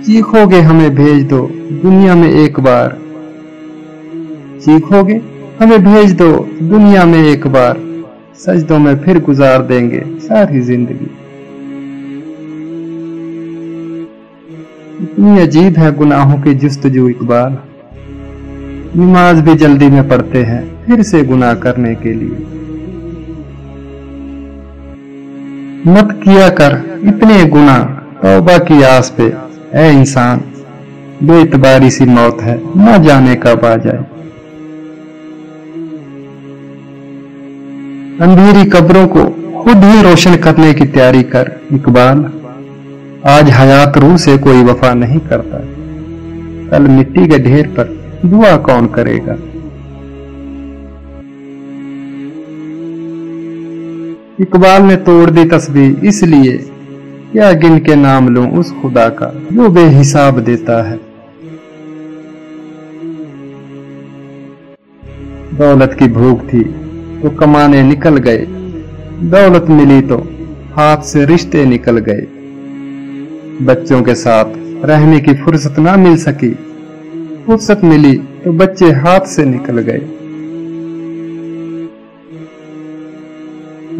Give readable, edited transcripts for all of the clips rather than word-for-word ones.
चीखोगे हमें भेज दो दुनिया में एक बार, चीखोगे हमें भेज दो दुनिया में एक बार, सजदों में फिर गुजार देंगे सारी जिंदगी। इतनी अजीब है गुनाहों की जुस्तजू इकबाल, नमाज भी जल्दी में पढ़ते हैं फिर से गुनाह करने के लिए। मत किया कर इतने गुनाह तौबा की आस पे, ऐ इंसान बेइतबारी सी मौत है न जाने कब आ जाए। अंधेरी कब्रों को खुद ही रोशन करने की तैयारी कर इकबाल, आज हयात रूह से कोई वफा नहीं करता, कल मिट्टी के ढेर पर दुआ कौन करेगा। इकबाल ने तोड़ दी तस्बीह इसलिए क्या गिन के नाम लूं उस खुदा का जो बेहिसाब देता है। दौलत की भूख थी तो कमाने निकल गए, दौलत मिली तो हाथ से रिश्ते निकल गए। बच्चों के साथ रहने की फुर्सत ना मिल सकी, फुर्सत मिली तो बच्चे हाथ से निकल गए।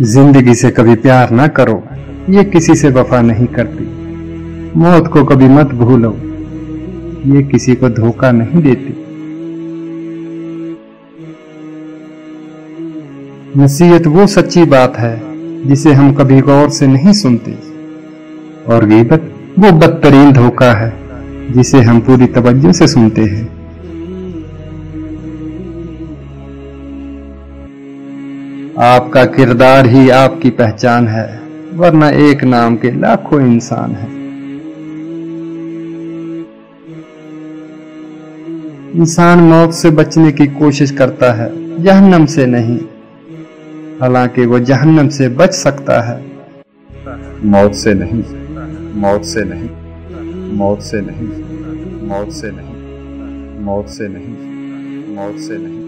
जिंदगी से कभी प्यार ना करो, ये किसी से वफा नहीं करती। मौत को कभी मत भूलो, ये किसी को धोखा नहीं देती। नसीहत वो सच्ची बात है जिसे हम कभी गौर से नहीं सुनते, और गीबत वो बदतरीन धोखा है जिसे हम पूरी तवज्जो से सुनते हैं। आपका किरदार ही आपकी पहचान है, वरना एक नाम के लाखों इंसान हैं। इंसान मौत से बचने की कोशिश करता है, जहन्नम से नहीं, हालांकि वो जहन्नम से बच सकता है, मौत से नहीं, मौत से नहीं, मौत से नहीं, मौत से नहीं, मौत से नहीं, मौत से नहीं।